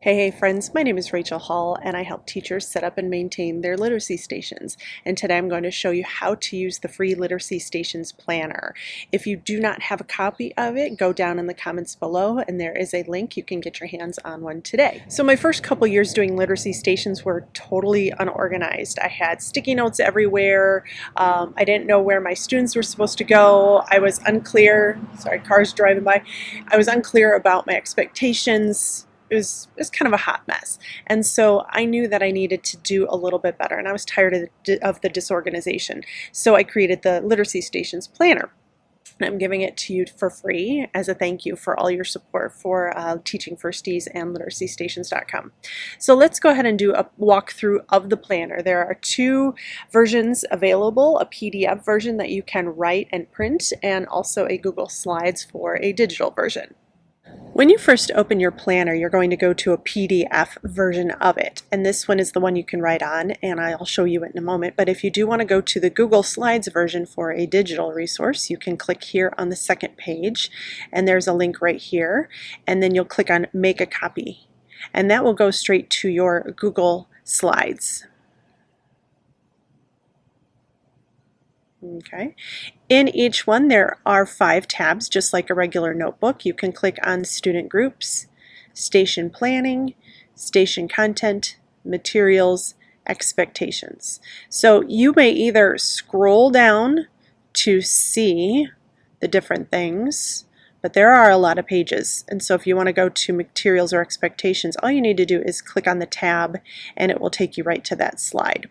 Hey friends, my name is Rachel Hall and I help teachers set up and maintain their literacy stations. And today I'm going to show you how to use the free Literacy Stations Planner. If you do not have a copy of it, go down in the comments below and there is a link. You can get your hands on one today. So my first couple years doing Literacy Stations were totally unorganized. I had sticky notes everywhere. I didn't know where my students were supposed to go. I was unclear. Sorry, cars driving by. I was unclear about my expectations. It was kind of a hot mess. And so I knew that I needed to do a little bit better, and I was tired of the disorganization. So I created the Literacy Stations Planner. And I'm giving it to you for free as a thank you for all your support for Teaching Firsties and literacystations.com. So let's go ahead and do a walkthrough of the planner. There are two versions available, a PDF version that you can write and print, and also a Google Slides for a digital version. When you first open your planner, you're going to go to a PDF version of it, and this one is the one you can write on, and I'll show you it in a moment. But if you do want to go to the Google Slides version for a digital resource, you can click here on the second page, and there's a link right here, and then you'll click on Make a Copy, and that will go straight to your Google Slides. Okay. In each one there are 5 tabs, just like a regular notebook. You can click on Student Groups, Station Planning, Station Content, Materials, Expectations. So you may either scroll down to see the different things, but there are a lot of pages. And so if you want to go to Materials or Expectations, all you need to do is click on the tab and it will take you right to that slide.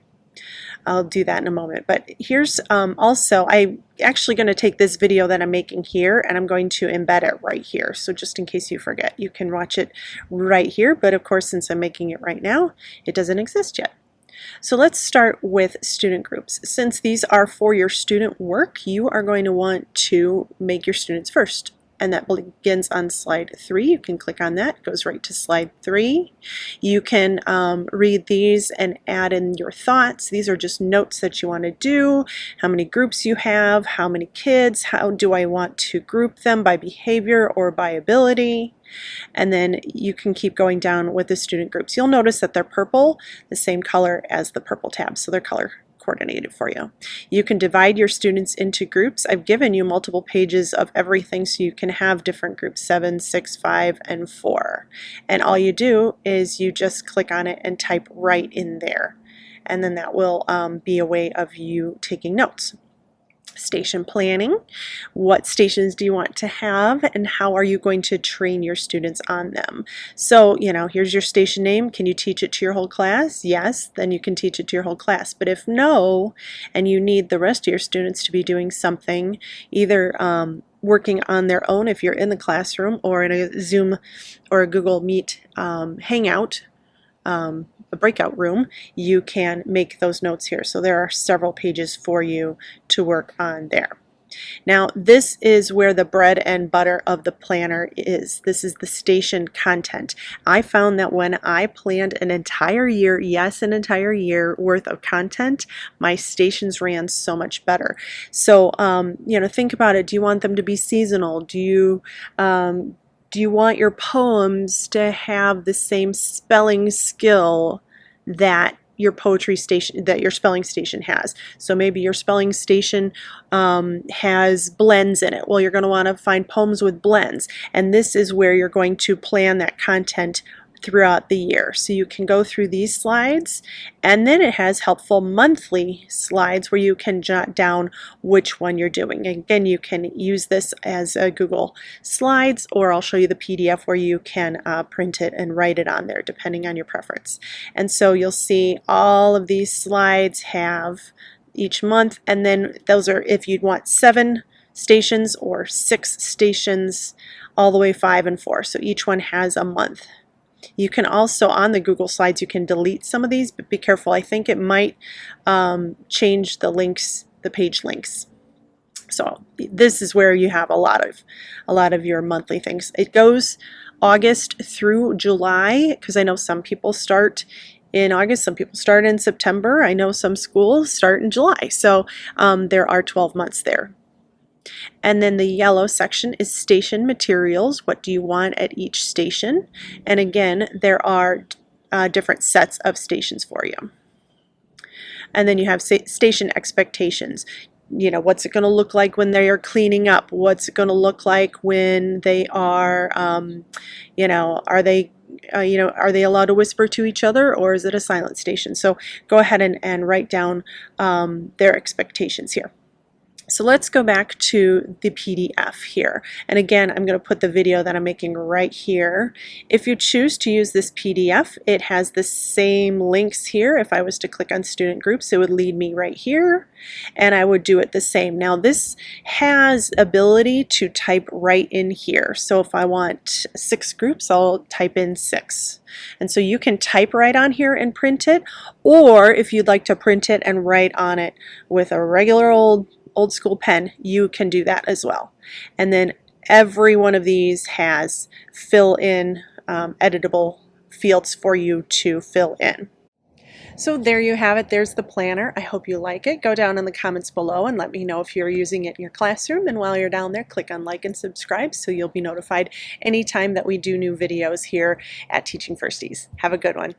I'll do that in a moment. But here's also, I'm actually going to take this video that I'm making here and I'm going to embed it right here. So just in case you forget, you can watch it right here. But of course, since I'm making it right now, it doesn't exist yet. So let's start with student groups. Since these are for your student work, you are going to want to make your students first. And that begins on slide 3. You can click on that. It goes right to slide 3. You can read these and add in your thoughts. These are just notes that you want to do, how many groups you have, how many kids, how do I want to group them by behavior or by ability. And then you can keep going down with the student groups. You'll notice that they're purple, the same color as the purple tabs, so they're color coordinated for you. You can divide your students into groups. I've given you multiple pages of everything so you can have different groups, 7, 6, 5, and 4. And all you do is you just click on it and type right in there. And then that will be a way of you taking notes. Station planning. What stations do you want to have and how are you going to train your students on them? So, here's your station name. Can you teach it to your whole class? Yes, then you can teach it to your whole class. But if no, and you need the rest of your students to be doing something, either working on their own if you're in the classroom or in a Zoom or a Google Meet hangout, a breakout room, you can make those notes here. So there are several pages for you to work on there. Now this is where the bread and butter of the planner is. This is the station content. I found that when I planned an entire year, yes, an entire year worth of content, my stations ran so much better. So think about it. Do you want them to be seasonal? Do you want your poems to have the same spelling skill that your poetry station, that your spelling station has? So maybe your spelling station has blends in it. Well, you're going to want to find poems with blends. And this is where you're going to plan that content throughout the year. So you can go through these slides, and then it has helpful monthly slides where you can jot down which one you're doing. Again, you can use this as a Google Slides, or I'll show you the PDF where you can print it and write it on there depending on your preference. And so you'll see all of these slides have each month, and then those are if you'd want 7 stations or 6 stations, all the way 5 and 4. So each one has a month. You can also, on the Google Slides, you can delete some of these, but be careful. I think it might change the links, the page links. So this is where you have a lot of your monthly things. It goes August through July, because I know some people start in August, some people start in September. I know some schools start in July. So there are 12 months there. And then the yellow section is station materials. What do you want at each station? And again, there are different sets of stations for you. And then you have station expectations. You know, what's it going to look like when they are cleaning up? What's it going to look like when they are, you know, are they are they allowed to whisper to each other, or is it a silent station? So go ahead and write down their expectations here. So let's go back to the PDF here. And again, I'm going to put the video that I'm making right here. If you choose to use this PDF, it has the same links here. If I was to click on student groups, it would lead me right here, and I would do it the same. Now this has ability to type right in here. So if I want 6 groups, I'll type in 6. And so you can type right on here and print it, or if you'd like to print it and write on it with a regular old school pen, you can do that as well. And then every one of these has fill in editable fields for you to fill in. So there you have it. There's the planner. I hope you like it. Go down in the comments below and let me know if you're using it in your classroom. And while you're down there, click on like and subscribe so you'll be notified anytime that we do new videos here at Teaching Firsties. Have a good one.